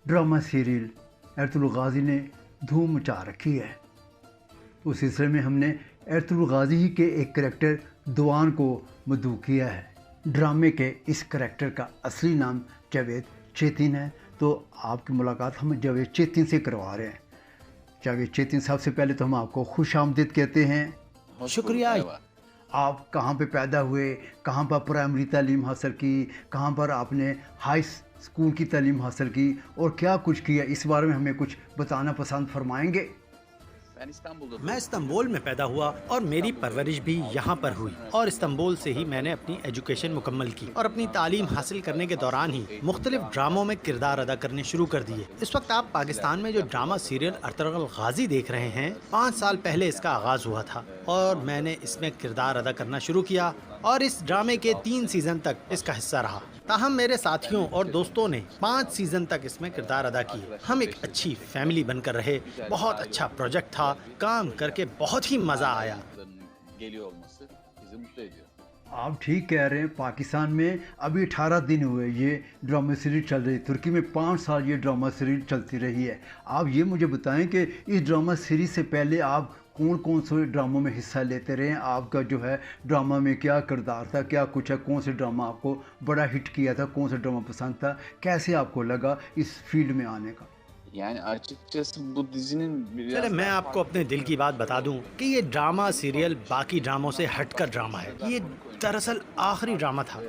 Drama serial Ertugrul गाजी ने धूम मचा रखी है। उस सिलसिले में हमने एर्तुगरुल गाजी ही के एक करैक्टर दुआन को मदऊ किया है। ड्रामे के इस करैक्टर का असली नाम जावेद चेतिन है, तो आपकी मुलाकात हम जावेद चेतिन से करवा रहे हैं। जावेद चेतिन साहब, से पहले तो हम आपको खुश आमदीद कहते हैं। शुक्रिया। आप कहाँ पे पैदा हुए, कहाँ पर प्राइमरी तालीम हासिल की, कहाँ पर आपने हाई स्कूल की तालीम हासिल की और क्या कुछ किया, इस बारे में हमें कुछ बताना पसंद फरमाएंगे? मैं इस्तांबुल में पैदा हुआ और मेरी परवरिश भी यहाँ पर हुई और इस्तांबुल से ही मैंने अपनी एजुकेशन मुकम्मल की और अपनी तालीम हासिल करने के दौरान ही मुख्तलिफ ड्रामों में किरदार अदा करने शुरू कर दिए। इस वक्त आप पाकिस्तान में जो ड्रामा सीरियल एर्तुगरुल गाजी देख रहे हैं, 5 साल पहले इसका आगाज़ हुआ था और मैंने इसमें किरदार अदा करना शुरू किया और इस ड्रामे के 3 सीज़न तक इसका हिस्सा रहा। ताहम मेरे साथियों और दोस्तों ने 5 सीज़न तक इसमें किरदार अदा किए। हम एक अच्छी फैमिली बनकर रहे। बहुत अच्छा प्रोजेक्ट था, काम करके बहुत ही मज़ा आया। आप ठीक कह रहे हैं। पाकिस्तान में अभी 18 दिन हुए ये ड्रामा सीरीज चल रही। तुर्की में 5 साल ये ड्रामा सीरीज चलती रही है। आप ये मुझे बताएं कि इस ड्रामा सीरीज से पहले आप कौन कौन से ड्रामों में हिस्सा लेते रहे? आपका जो है ड्रामा में क्या किरदार था, क्या कुछ है, कौन से ड्रामा आपको बड़ा हिट किया था, कौन सा ड्रामा पसंद था, कैसे आपको लगा इस फील्ड में आने का? चले मैं आपको अपने दिल की बात बता दूं कि ये ड्रामा सीरियल बाकी ड्रामों से हटकर ड्रामा है। ये दरअसल आखिरी ड्रामा था।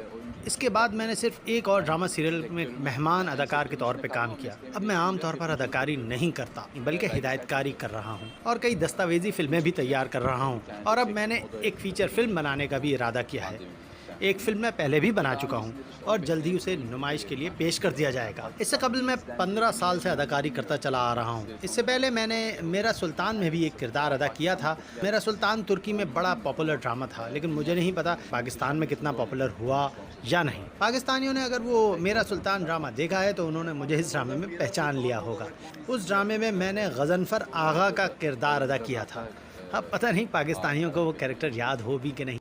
इसके बाद मैंने सिर्फ एक और ड्रामा सीरियल में मेहमान अदाकार के तौर पे काम किया। अब मैं आम तौर पर अदाकारी नहीं करता बल्कि हिदायतकारी कर रहा हूँ और कई दस्तावेजी फिल्में भी तैयार कर रहा हूँ और अब मैंने एक फीचर फिल्म बनाने का भी इरादा किया है। एक फिल्म मैं पहले भी बना चुका हूँ और जल्द ही उसे नुमाइश के लिए पेश कर दिया जाएगा। इससे कबल मैं 15 साल से अदाकारी करता चला आ रहा हूँ। इससे पहले मैंने मेरा सुल्तान में भी एक किरदार अदा किया था। मेरा सुल्तान तुर्की में बड़ा पॉपुलर ड्रामा था, लेकिन मुझे नहीं पता पाकिस्तान में कितना पॉपुलर हुआ या नहीं। पाकिस्तानियों ने अगर वो मेरा सुल्तान ड्रामा देखा है तो उन्होंने मुझे इस ड्रामे में पहचान लिया होगा। उस ड्रामे में मैंने गजनफर आगा का किरदार अदा किया था। अब पता नहीं पाकिस्तानियों को वो कैरेक्टर याद हो भी कि नहीं।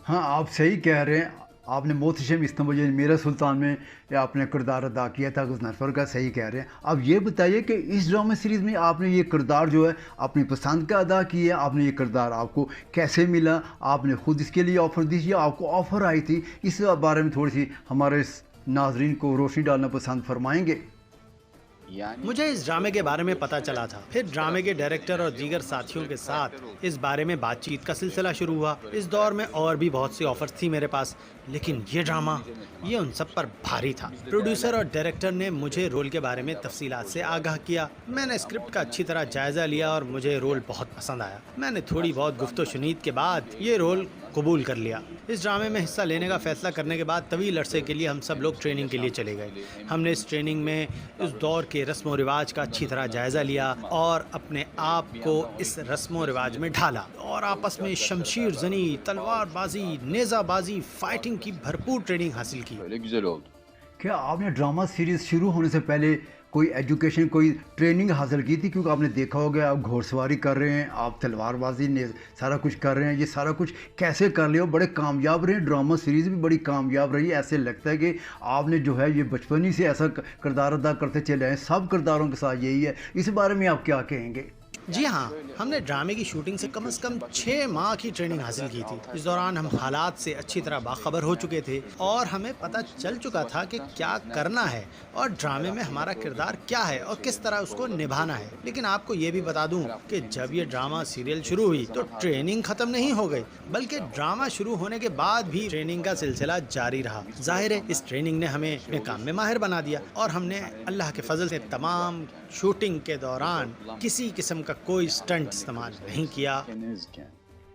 हाँ, आप सही कह रहे हैं। आपने मोहतशम इस्तांबुल मेरा सुल्तान में आपने किरदार अदा किया था गजनफर का, सही कह रहे हैं। अब ये बताइए कि इस ड्रामा सीरीज़ में आपने ये किरदार जो है अपनी पसंद का अदा किया, आपने ये किरदार आपको कैसे मिला? आपने ख़ुद इसके लिए ऑफ़र दी या आपको ऑफ़र आई थी? इस बारे में थोड़ी सी हमारे नाजरीन को रोशनी डालना पसंद फरमाएंगे? मुझे इस ड्रामे के बारे में पता चला था, फिर ड्रामे के डायरेक्टर और दीगर साथियों के साथ इस बारे में बातचीत का सिलसिला शुरू हुआ। इस दौर में और भी बहुत सी ऑफर्स थी मेरे पास, लेकिन ये ड्रामा ये उन सब पर भारी था। प्रोड्यूसर और डायरेक्टर ने मुझे रोल के बारे में तफसीलात से आगाह किया। मैंने स्क्रिप्ट का अच्छी तरह जायज़ा लिया और मुझे रोल बहुत पसंद आया। मैंने थोड़ी बहुत गुफ्तो शुनीद के बाद ये रोल कबूल कर लिया। इस ड्रामे में हिस्सा लेने का फैसला करने के बाद तवील अरसे के लिए हम सब लोग ट्रेनिंग के लिए चले गए। हमने इस ट्रेनिंग में इस दौर के रस्म व रिवाज का अच्छी तरह जायज़ा लिया और अपने आप को इस रस्म व रिवाज में ढाला और आपस में शमशीर जनी, तलवारबाजी, नेज़ाबाजी, फाइटिंग की भरपूर ट्रेनिंग हासिल की। क्या आपने ड्रामा सीरीज़ शुरू होने से पहले कोई एजुकेशन, कोई ट्रेनिंग हासिल की थी? क्योंकि आपने देखा होगा आप घोड़सवारी कर रहे हैं, आप तलवारबाजी ने सारा कुछ कर रहे हैं। ये सारा कुछ कैसे कर लिया? बड़े कामयाब रहे, ड्रामा सीरीज़ भी बड़ी कामयाब रही। ऐसे लगता है कि आपने जो है ये बचपन ही से ऐसा किरदार अदा करते चले आए। सब किरदारों के साथ यही है। इस बारे में आप क्या कहेंगे? जी हाँ, हमने ड्रामे की शूटिंग से कम 6 माह की ट्रेनिंग हासिल की थी। इस दौरान हम हालात से अच्छी तरह बाखबर हो चुके थे और हमें पता चल चुका था कि क्या करना है और ड्रामे में हमारा किरदार क्या है और किस तरह उसको निभाना है। लेकिन आपको ये भी बता दूं कि जब ये ड्रामा सीरियल शुरू हुई तो ट्रेनिंग ख़त्म नहीं हो गई, बल्कि ड्रामा शुरू होने के बाद भी ट्रेनिंग का सिलसिला जारी रहा। जाहिर है इस ट्रेनिंग ने हमें अपने काम में माहिर बना दिया और हमने अल्लाह के फजल से तमाम शूटिंग के दौरान किसी किस्म का कोई स्टंट इस्तेमाल नहीं किया।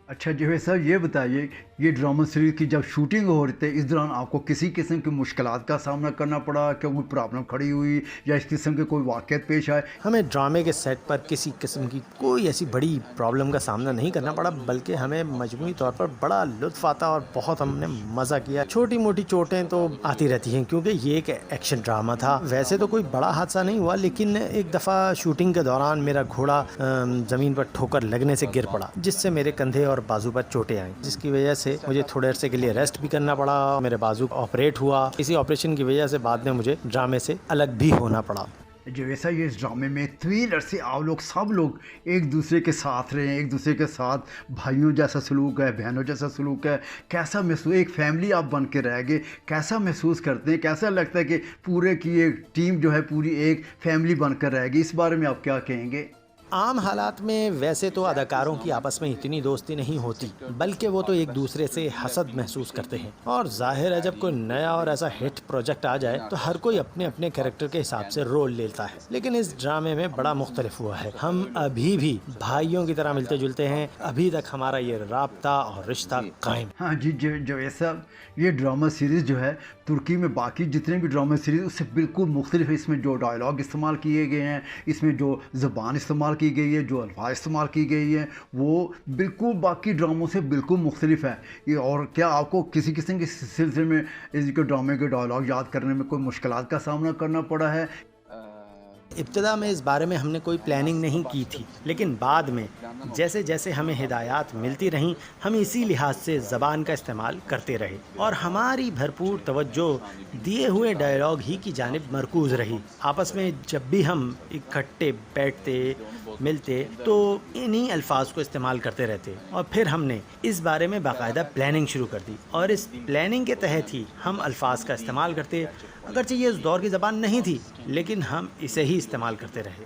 अच्छा जावेद साहब, ये बताइए ये ड्रामा सीरीज़ की जब शूटिंग हो रही थी, इस दौरान आपको किसी किस्म की मुश्किलात का सामना करना पड़ा? क्या कोई प्रॉब्लम खड़ी हुई या इस किस्म के कोई वाक़यात पेश आए? हमें ड्रामे के सेट पर किसी किस्म की कोई ऐसी बड़ी प्रॉब्लम का सामना नहीं करना पड़ा, बल्कि हमें मजमूई तौर पर बड़ा लुत्फ़ आता और बहुत हमने मज़ा किया। छोटी मोटी चोटें तो आती रहती हैं क्योंकि ये एक एक्शन ड्रामा था। वैसे तो कोई बड़ा हादसा नहीं हुआ, लेकिन एक दफ़ा शूटिंग के दौरान मेरा घोड़ा ज़मीन पर ठोकर लगने से गिर पड़ा, जिससे मेरे कंधे और बाजू पर चोटें आईं, जिसकी वजह से تھے, مجھے تھوڑے عرصے کے لیے ریسٹ بھی کرنا پڑا, میرے بازو آپریٹ ہوا, اسی آپریشن کی وجہ سے بعد میں مجھے ڈرامے سے الگ بھی ہونا پڑا. جو ایسا یہ اس ڈرامے میں طویل عرصے آپ لوگ سب لوگ ایک دوسرے کے ساتھ رہے ہیں, ایک دوسرے کے ساتھ بھائیوں جیسا سلوک ہے, بہنوں جیسا سلوک ہے, کیسا محسوس, ایک فیملی آپ بن کے رہ گئے, کیسا محسوس کرتے ہیں, کیسا لگتا ہے کہ پورے کی ایک ٹیم جو ہے پوری ایک فیملی بن کر رہ گئی, اس بارے میں آپ کیا کہیں گے؟ عام حالات میں ویسے تو اداکاروں کی آپس میں اتنی دوستی نہیں ہوتی, بلکہ وہ تو ایک دوسرے سے حسد محسوس کرتے ہیں, اور ظاہر ہے جب کوئی نیا اور ایسا ہٹ پروجیکٹ آ جائے تو ہر کوئی اپنے اپنے کیریکٹر کے حساب سے رول لیتا ہے. لیکن اس ڈرامے میں بڑا مختلف ہوا ہے, ہم ابھی بھی بھائیوں کی طرح ملتے جلتے ہیں, ابھی تک ہمارا یہ رابطہ اور رشتہ قائم. ہاں جی, جو ایسا یہ ڈرامہ سیریز جو ہے ترکی میں باقی جتنے بھی ڈرامہ سیریز اس سے بالکل مختلف ہے. اس میں جو ڈائلاگ استعمال کیے گئے ہیں, اس میں جو زبان استعمال کی گئی ہے, جو الفاظ استعمال کی گئی ہے, وہ بالکل باقی ڈراموں سے بالکل مختلف ہے. یہ اور کیا آپ کو کسی قسم کے سلسلے میں اس کے ڈرامے کے ڈائلاگ یاد کرنے میں کوئی مشکلات کا سامنا کرنا پڑا ہے؟ ابتدا میں اس بارے میں ہم نے کوئی پلاننگ نہیں کی تھی, لیکن بعد میں جیسے جیسے ہمیں ہدایات ملتی رہیں ہم اسی لحاظ سے زبان کا استعمال کرتے رہے, اور ہماری بھرپور توجہ دیے ہوئے ڈائلاگ ہی کی جانب مرکوز رہی. آپس میں جب بھی ہم اکٹھے بیٹھتے ملتے تو انہی الفاظ کو استعمال کرتے رہتے, اور پھر ہم نے اس بارے میں باقاعدہ پلاننگ شروع کر دی, اور اس پلاننگ کے تحت ہی ہم الفاظ کا استعمال کرتے. اگرچہ یہ اس دور کی زبان نہیں تھی, لیکن ہم اسے ہی استعمال کرتے رہے.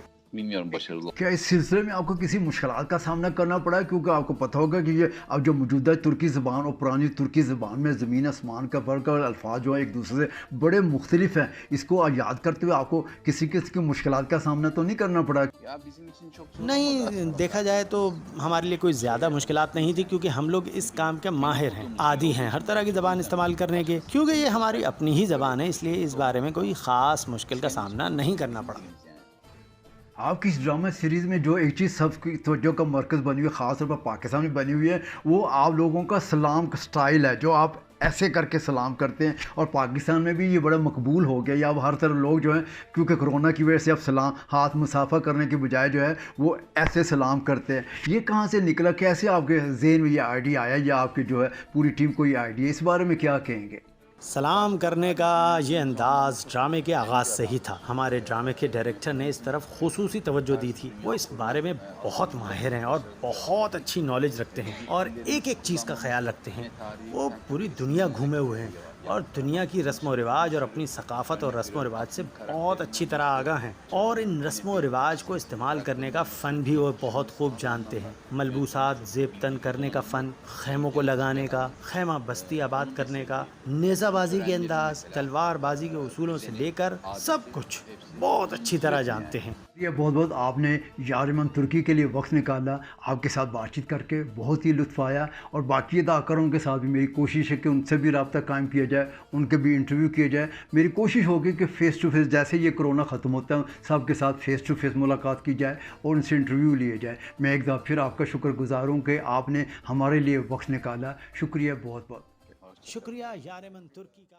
کیا اس سلسلے میں آپ کو کسی مشکلات کا سامنا کرنا پڑا ہے؟ کیونکہ آپ کو پتہ ہوگا کہ یہ اب جو موجودہ ترکی زبان اور پرانی ترکی زبان میں زمین آسمان کا فرق ہے, اور الفاظ جو ہیں ایک دوسرے سے بڑے مختلف ہیں. اس کو یاد کرتے ہوئے آپ کو کسی قسم کی مشکلات کا سامنا تو نہیں کرنا پڑا؟ نہیں, دیکھا جائے تو ہمارے لیے کوئی زیادہ مشکلات نہیں تھی, کیونکہ ہم لوگ اس کام کے ماہر ہیں, عادی ہیں ہر طرح کی زبان استعمال کرنے کے. کیونکہ یہ ہماری اپنی ہی زبان ہے, اس لیے اس بارے میں کوئی خاص مشکل کا سامنا نہیں کرنا پڑا. آپ کی اس ڈرامہ سیریز میں جو ایک چیز سب کی توجہ کا مرکز بنی ہوئی ہے, خاص طور پر پاکستان میں بنی ہوئی ہے, وہ آپ لوگوں کا سلام کا سٹائل ہے, جو آپ ایسے کر کے سلام کرتے ہیں. اور پاکستان میں بھی یہ بڑا مقبول ہو گیا. یا اب ہر طرح لوگ جو ہیں کیونکہ کرونا کی وجہ سے اب سلام ہاتھ مسافہ کرنے کے بجائے جو ہے وہ ایسے سلام کرتے ہیں. یہ کہاں سے نکلا, کیسے آپ کے ذہن میں یہ آئیڈیا آیا, یا آپ کی جو ہے پوری ٹیم کو یہ آئیڈیا, اس بارے میں کیا کہیں گے؟ سلام کرنے کا یہ انداز ڈرامے کے آغاز سے ہی تھا. ہمارے ڈرامے کے ڈائریکٹر نے اس طرف خصوصی توجہ دی تھی. وہ اس بارے میں بہت ماہر ہیں اور بہت اچھی نالج رکھتے ہیں, اور ایک ایک چیز کا خیال رکھتے ہیں. وہ پوری دنیا گھومے ہوئے ہیں, اور دنیا کی رسم و رواج اور اپنی ثقافت اور رسم و رواج سے بہت اچھی طرح آگاہ ہیں, اور ان رسم و رواج کو استعمال کرنے کا فن بھی وہ بہت خوب جانتے ہیں. ملبوسات زیب تن کرنے کا فن, خیموں کو لگانے کا, خیمہ بستی آباد کرنے کا, نیزہ بازی کے انداز, تلوار بازی کے اصولوں سے لے کر سب کچھ بہت اچھی طرح جانتے ہیں. یہ بہت بہت آپ نے یارمن ترکی کے لیے وقت نکالا. آپ کے ساتھ بات چیت کر کے بہت ہی لطف آیا, اور باقی اداکاروں کے ساتھ بھی میری کوشش ہے کہ ان سے بھی رابطہ قائم کیا جائے, ان کے بھی انٹرویو کیے جائے. میری کوشش ہوگی کہ فیس ٹو فیس جیسے یہ کرونا ختم ہوتا ہے سب کے ساتھ فیس ٹو فیس ملاقات کی جائے اور ان سے انٹرویو لیے جائے. میں ایک دفعہ پھر آپ کا شکر گزار ہوں کہ آپ نے ہمارے لیے وقت نکالا. شکریہ, بہت بہت شکریہ. یارمن ترکی کا